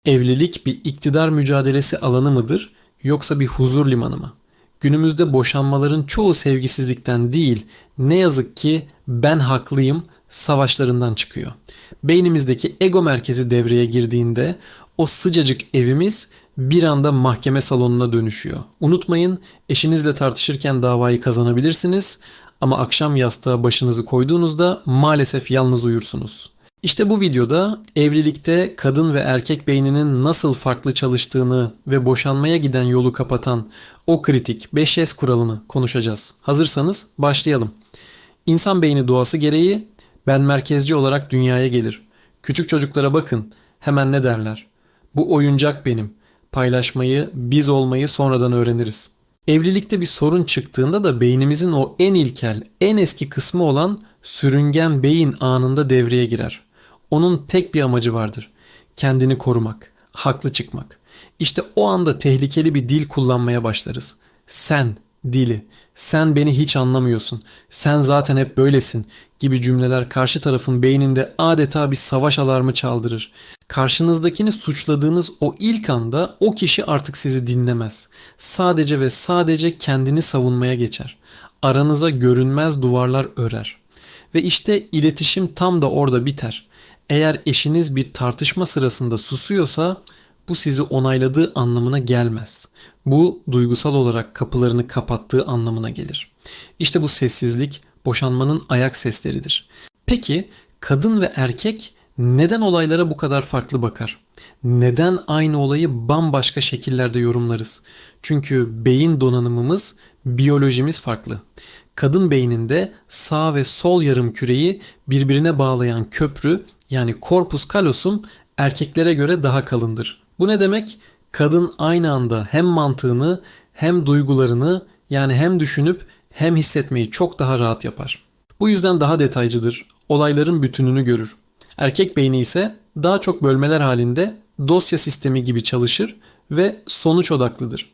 Evlilik bir iktidar mücadelesi alanı mıdır yoksa bir huzur limanı mı? Günümüzde boşanmaların çoğu sevgisizlikten değil, ne yazık ki ben haklıyım savaşlarından çıkıyor. Beynimizdeki ego merkezi devreye girdiğinde o sıcacık evimiz bir anda mahkeme salonuna dönüşüyor. Unutmayın, eşinizle tartışırken davayı kazanabilirsiniz ama akşam yastığa başınızı koyduğunuzda maalesef yalnız uyursunuz. İşte bu videoda evlilikte kadın ve erkek beyninin nasıl farklı çalıştığını ve boşanmaya giden yolu kapatan o kritik 5S kuralını konuşacağız. Hazırsanız başlayalım. İnsan beyni doğası gereği ben merkezci olarak dünyaya gelir. Küçük çocuklara bakın, hemen ne derler? Bu oyuncak benim. Paylaşmayı, biz olmayı sonradan öğreniriz. Evlilikte bir sorun çıktığında da beynimizin o en ilkel, en eski kısmı olan sürüngen beyin anında devreye girer. Onun tek bir amacı vardır. Kendini korumak, haklı çıkmak. İşte o anda tehlikeli bir dil kullanmaya başlarız. Sen dili, sen beni hiç anlamıyorsun, sen zaten hep böylesin gibi cümleler karşı tarafın beyninde adeta bir savaş alarmı çaldırır. Karşınızdakini suçladığınız o ilk anda o kişi artık sizi dinlemez. Sadece ve sadece kendini savunmaya geçer. Aranıza görünmez duvarlar örer. Ve işte iletişim tam da orada biter. Eğer eşiniz bir tartışma sırasında susuyorsa bu sizi onayladığı anlamına gelmez. Bu duygusal olarak kapılarını kapattığı anlamına gelir. İşte bu sessizlik boşanmanın ayak sesleridir. Peki kadın ve erkek neden olaylara bu kadar farklı bakar? Neden aynı olayı bambaşka şekillerde yorumlarız? Çünkü beyin donanımımız, biyolojimiz farklı. Kadın beyninde sağ ve sol yarımküreyi birbirine bağlayan köprü yani corpus callosum erkeklere göre daha kalındır. Bu ne demek? Kadın aynı anda hem mantığını hem duygularını yani hem düşünüp hem hissetmeyi çok daha rahat yapar. Bu yüzden daha detaycıdır. Olayların bütününü görür. Erkek beyni ise daha çok bölmeler halinde dosya sistemi gibi çalışır ve sonuç odaklıdır.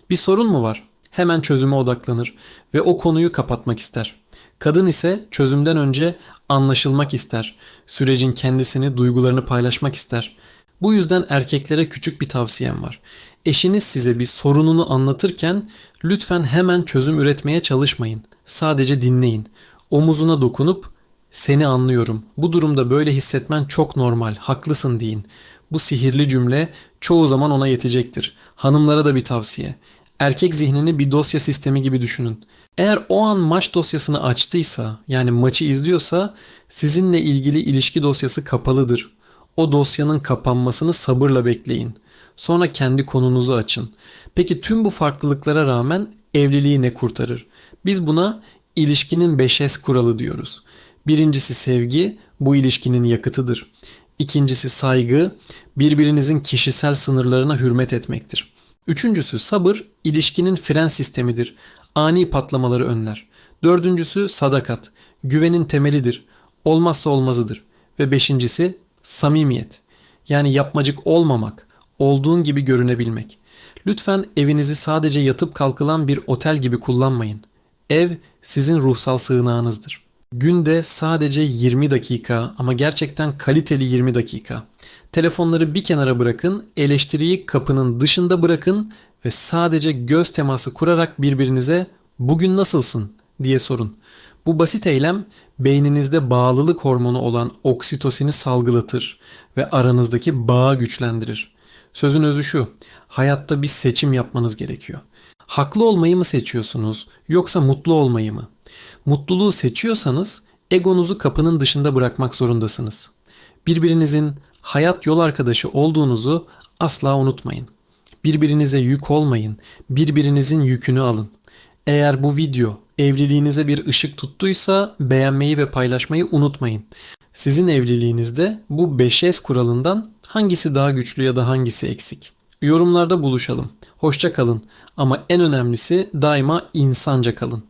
Bir sorun mu var? Hemen çözüme odaklanır ve o konuyu kapatmak ister. Kadın ise çözümden önce anlaşılmak ister. Sürecin kendisini, duygularını paylaşmak ister. Bu yüzden erkeklere küçük bir tavsiyem var. Eşiniz size bir sorununu anlatırken lütfen hemen çözüm üretmeye çalışmayın. Sadece dinleyin. Omuzuna dokunup "Seni anlıyorum. Bu durumda böyle hissetmen çok normal. Haklısın." deyin. Bu sihirli cümle çoğu zaman ona yetecektir. Hanımlara da bir tavsiye. Erkek zihnini bir dosya sistemi gibi düşünün. Eğer o an maç dosyasını açtıysa, yani maçı izliyorsa sizinle ilgili ilişki dosyası kapalıdır. O dosyanın kapanmasını sabırla bekleyin. Sonra kendi konunuzu açın. Peki tüm bu farklılıklara rağmen evliliği ne kurtarır? Biz buna ilişkinin 5S kuralı diyoruz. Birincisi sevgi, bu ilişkinin yakıtıdır. İkincisi saygı, birbirinizin kişisel sınırlarına hürmet etmektir. Üçüncüsü sabır, ilişkinin fren sistemidir. Ani patlamaları önler. Dördüncüsü sadakat, güvenin temelidir. Olmazsa olmazıdır. Ve beşincisi samimiyet. Yani yapmacık olmamak, olduğun gibi görünebilmek. Lütfen evinizi sadece yatıp kalkılan bir otel gibi kullanmayın. Ev sizin ruhsal sığınağınızdır. Günde sadece 20 dakika ama gerçekten kaliteli 20 dakika. Telefonları bir kenara bırakın, eleştiriyi kapının dışında bırakın ve sadece göz teması kurarak birbirinize "Bugün nasılsın?" diye sorun. Bu basit eylem beyninizde bağlılık hormonu olan oksitosini salgılatır ve aranızdaki bağı güçlendirir. Sözün özü şu: hayatta bir seçim yapmanız gerekiyor. Haklı olmayı mı seçiyorsunuz yoksa mutlu olmayı mı? Mutluluğu seçiyorsanız egonuzu kapının dışında bırakmak zorundasınız. Birbirinizin hayat yol arkadaşı olduğunuzu asla unutmayın. Birbirinize yük olmayın, birbirinizin yükünü alın. Eğer bu video evliliğinize bir ışık tuttuysa beğenmeyi ve paylaşmayı unutmayın. Sizin evliliğinizde bu 5S kuralından hangisi daha güçlü ya da hangisi eksik? Yorumlarda buluşalım. Hoşça kalın ama en önemlisi daima insanca kalın.